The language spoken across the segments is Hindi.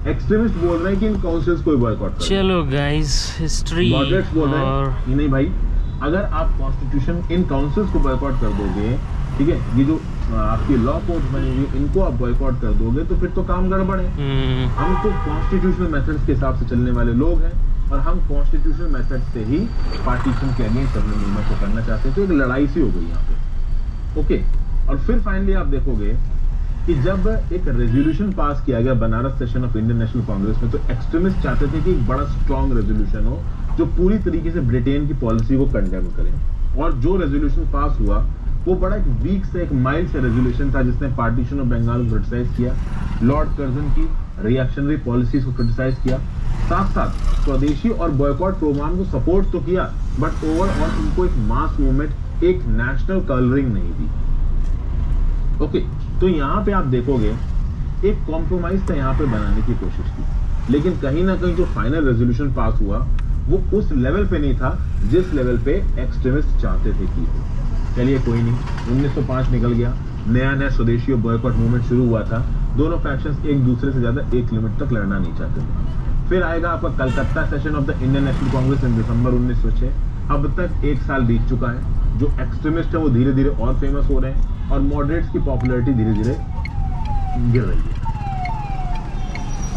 एक्सट्रीमिस्ट बोल रहे हैं कि इन काउंसिल्स को बॉयकॉट करो। चलो गाइस, हिस्ट्री मॉडरेट्स बोल रहे हैं कि नहीं भाई, अगर आप कॉन्स्टिट्यूशन इन काउंसिल्स को बॉयकॉट कर दोगे, ठीक है, ये जो आपकी लॉ कोर्ट बनी हुई इनको आप बॉयकॉट कर दोगे तो फिर तो काम गड़बड़ है। हम तो कॉन्स्टिट्यूशनल मेथड्स के हिसाब से चलने वाले लोग हैं और हम कॉन्स्टिट्यूशनल मेथड से ही पार्टीशन के अगेंस्ट अपने मूवमेंट को करना चाहते हैं। तो एक लड़ाई सी हो गई यहाँ पे, ओके। और फिर फाइनली आप देखोगे कि जब एक रेजोल्यूशन पास किया गया Banaras session of Indian National Congress में, तो एक्सट्रीमिस्ट चाहते थे कि एक बड़ा स्ट्रॉन्ग रेजोल्यूशन हो जो पूरी तरीके से ब्रिटेन की पॉलिसी को कंडेम करे। और जो रेजोल्यूशन पास हुआ वो बड़ा एक वीक से, एक माइल्ड से रेजोल्यूशन था जिसने पार्टीशन ऑफ बंगाल को क्रिटिसाइज किया, लॉर्ड कर्जन की रिएक्शनरी पॉलिसीज को क्रिटिसाइज किया, साथ साथ स्वदेशी और बॉयकॉट प्रोग्राम को सपोर्ट तो किया, बट ओवरऑल उनको एक मास मूवमेंट, एक नेशनल कलरिंग नहीं दी। ओके, तो यहाँ पे आप देखोगे एक कॉम्प्रोमाइज था यहाँ पे बनाने की कोशिश की, लेकिन कहीं ना कहीं जो फाइनल रेजोल्यूशन पास हुआ वो उस लेवल पे नहीं था जिस लेवल पे एक्सट्रीमिस्ट चाहते थे कि हो। चलिए कोई नहीं, 1905 निकल गया, नया स्वदेशी और बॉयकॉट मूवमेंट शुरू हुआ था। दोनों फैक्शंस एक दूसरे से ज्यादा एक लिमिट तक लड़ना नहीं चाहते थे। फिर आएगा आपका Calcutta session of the Indian National Congress in December 1906। अब तक एक साल बीत चुका है। जो एक्सट्रीमिस्ट है वो धीरे धीरे और फेमस हो रहे हैं और मॉडरेट्स की पॉपुलैरिटी धीरे धीरे गिर रही है।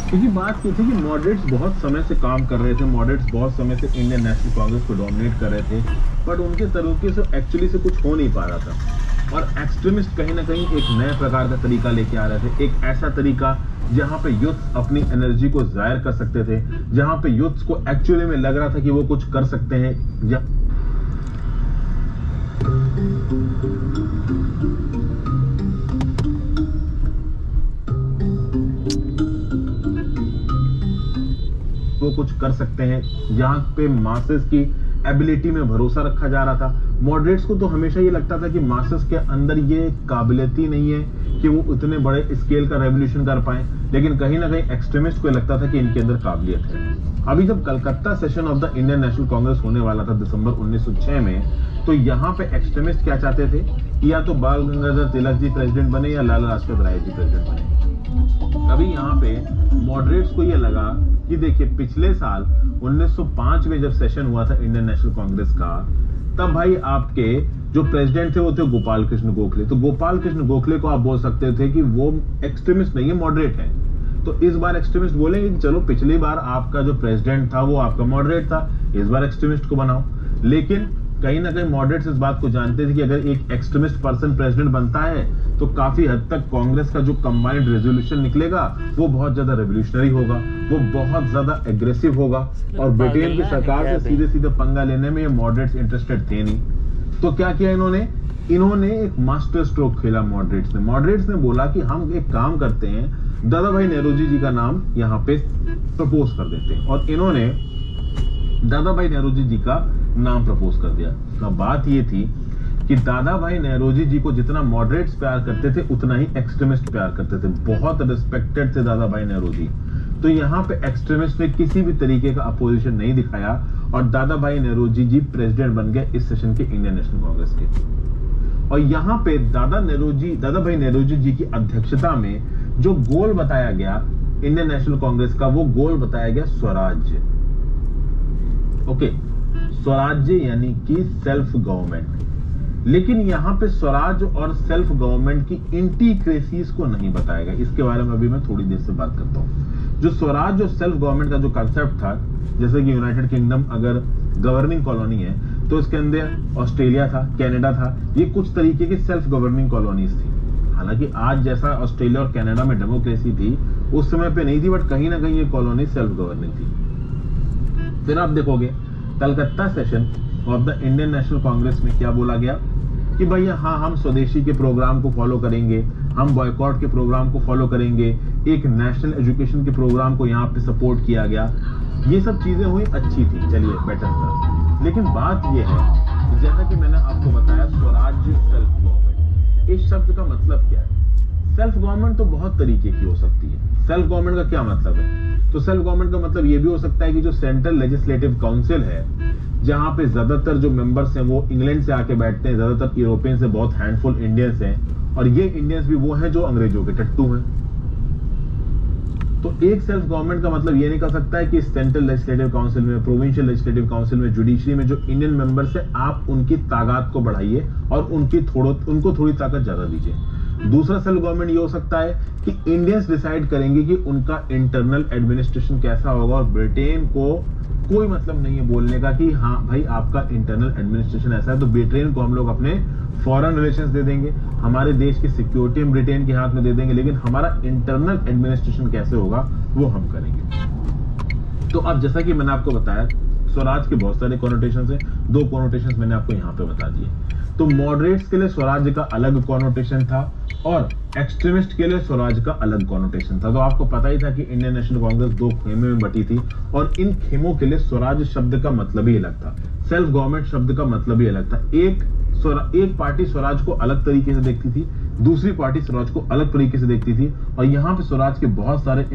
क्योंकि बात ये थी कि मॉडरेट्स बहुत समय से काम कर रहे थे, मॉडरेट्स बहुत समय से इंडियन नेशनल कांग्रेस को डोमिनेट कर रहे थे, बट उनके तरीके से एक्चुअली से कुछ हो नहीं पा रहा था। और एक्सट्रीमिस्ट कहीं ना कहीं एक नए प्रकार का तरीका लेके आ रहे थे, एक ऐसा तरीका जहां पे यूथ अपनी एनर्जी को जाहिर कर सकते थे, जहां पे यूथ को एक्चुअली में लग रहा था कि वो कुछ कर सकते हैं। वो कुछ कर सकते हैं, जहां पे मासेस की एबिलिटी में भरोसा रखा जा रहा था। मॉडरेट्स को तो हमेशा ये लगता था कि मासेस के अंदर ये काबिलियत ही नहीं है कि वो उतने बड़े स्केल का रेवोल्यूशन कर पाए, लेकिन कहीं ना कहीं एक्सट्रीमिस्ट को लगता था कि इनके अंदर काबिलियत है। अभी जब Calcutta session of the Indian National Congress होने वाला था दिसंबर 1906 में, तो यहाँ पे एक्सट्रीमिस्ट क्या चाहते थे कि या तो बाल गंगाधर तिलक जी प्रेसिडेंट बने या लाला लाजपत राय जी प्रेसिडेंट बने। अभी यहाँ पे मॉडरेट्स को ये लगा कि देखिए पिछले साल 1905 में जब सेशन हुआ था इंडियन नेशनल कांग्रेस का, तब भाई आपके जो प्रेसिडेंट थे वो थे गोपाल कृष्ण गोखले। तो गोपाल कृष्ण गोखले को आप बोल सकते थे कि वो एक्सट्रीमिस्ट नहीं है, मॉडरेट है। तो इस बार एक्सट्रीमिस्ट बोलेंगे कि चलो पिछली बार आपका जो प्रेसिडेंट था वो आपका मॉडरेट था, इस बार एक्सट्रीमिस्ट को बनाओ। लेकिन कहीं ना कहीं मॉडरेट्स इस बात को जानते थे कि अगर एक एक्सट्रीमिस्ट पर्सन प्रेसिडेंट बनता है तो काफी हद तक कांग्रेस का जो कंबाइंड रेजोल्यूशन निकलेगा वो बहुत ज्यादा रेवोल्यूशनरी होगा, वो बहुत ज्यादा एग्रेसिव होगा, और ब्रिटेन की सरकार से सीधे सीधे पंगा लेने में ये मॉडरेट्स इंटरेस्टेड थे नहीं। तो क्या किया इन्होंने एक मास्टर स्ट्रोक खेला मॉडरेट्स ने बोला कि हम एक काम करते हैं, दादा भाई नेहरूजी जी का नाम यहाँ पे प्रपोज कर देते हैं, और इन्होंने दादा भाई नेहरूजी जी का नाम प्रपोज कर दिया। तो बात ये थी कि दादा भाई नेहरूजी जी को जितना मॉडरेट्स प्यार करते थे उतना ही एक्सट्रीमिस्ट प्यार करते थे, बहुत रिस्पेक्टेड थे दादा भाई नेहरूजी। तो यहाँ पे एक्सट्रीमिस्ट ने किसी भी तरीके का अपोजिशन नहीं दिखाया और दादा भाई नेहरूजी जी प्रेसिडेंट बन गए इस सेशन के इंडियन नेशनल कांग्रेस के। और यहाँ पे दादा भाई नेहरूजी जी की अध्यक्षता में जो गोल बताया गया इंडियन नेशनल कांग्रेस का, वो गोल बताया गया स्वराज्य। ओके, स्वराज्य यानी कि सेल्फ गवर्नमेंट। लेकिन यहाँ पे स्वराज और सेल्फ गवर्नमेंट की इंटीक्रेसीज को नहीं बताया गया। इसके बारे में अभी मैं थोड़ी देर से बात करता हूँ। जो स्वराज और सेल्फ गवर्नमेंट का जो कंसेप्ट था, जैसे कि यूनाइटेड किंगडम अगर गवर्निंग कॉलोनी है तो इसके अंदर ऑस्ट्रेलिया था, कनाडा था, ये कुछ तरीके की सेल्फ गवर्निंग कॉलोनीज थी। हालांकि आज जैसा ऑस्ट्रेलिया और कनाडा में डेमोक्रेसी थी उस समय पे नहीं थी, बट कहीं ना कहीं ये कॉलोनी सेल्फ गवर्निंग थी। फिर आप देखोगे Calcutta session of the Indian National Congress में क्या बोला गया कि भैया हाँ, हम स्वदेशी के प्रोग्राम को फॉलो करेंगे, हम बॉयकॉट के प्रोग्राम को फॉलो करेंगे, एक नेशनल एजुकेशन के प्रोग्राम को यहाँ पे सपोर्ट किया गया। ये सब चीजें हुई, अच्छी थी, चलिए बेटर था। लेकिन बात यह है कि जैसा कि मैंने आपको बताया स्वराज्य सेल्फ गवर्नमेंट, इस शब्द का मतलब क्या है? सेल्फ गवर्नमेंट तो बहुत तरीके की हो सकती है। सेल्फ गवर्नमेंट का क्या मतलब है? तो सेल्फ गवर्नमेंट का मतलब ये भी हो सकता है कि जो सेंट्रल लेजिस्लेटिव काउंसिल है, जहां पे ज्यादातर जो मेंबर्स हैं वो इंग्लैंड से आके बैठते हैं, ज्यादातर यूरोपियन से बहुत हैंडफुल इंडियंस हैं, और ये इंडियंस भी वो हैं जो अंग्रेजों के टट्टू हैं। तो एक सेल्फ गवर्नमेंट का मतलब ये नहीं कर सकता है कि सेंट्रल लेजिस्लेटिव काउंसिल में, प्रोविंशियल लेजिस्लेटिव काउंसिल में, जुडिशरी में जो इंडियन मेंबर्स है, आप उनकी ताकत को बढ़ाइए और उनको थोड़ी ताकत ज्यादा दीजिए। दूसरा सेल्फ गवर्नमेंट ये हो सकता है कि इंडियंस डिसाइड करेंगे कि उनका इंटरनल एडमिनिस्ट्रेशन कैसा होगा और ब्रिटेन को कोई मतलब नहीं है बोलने का कि हाँ भाई आपका इंटरनल एडमिनिस्ट्रेशन ऐसा है, तो ब्रिटेन को हम लोग अपने फॉरेन रिलेशंस दे देंगे, हमारे देश की सिक्योरिटी हम ब्रिटेन के हाथ में दे देंगे, लेकिन हमारा इंटरनल एडमिनिस्ट्रेशन कैसे होगा वो हम करेंगे। तो अब जैसा कि मैंने आपको बताया, स्वराज के बहुत सारे कॉनोटेशंस हैं, 2 कॉनोटेशंस मैंने आपको यहाँ पे बता दिए। तो मॉडरेट्स के लिए स्वराज का अलग कॉनोटेशन था और एक्सट्रीमिस्ट के लिए स्वराज का अलग कॉनोटेशन था। तो आपको पता ही था कि इंडियन नेशनल कांग्रेस 2 खेमे में बटी थी और इन खेमों के लिए स्वराज शब्द का मतलब ही अलग था, सेल्फ गवर्नमेंट शब्द का मतलब ही अलग था। एक पार्टी स्वराज को अलग तरीके से देखती थी, दूसरी पार्टी स्वराज को अलग तरीके से देखती थी, और यहाँ पे स्वराज के बहुत सारे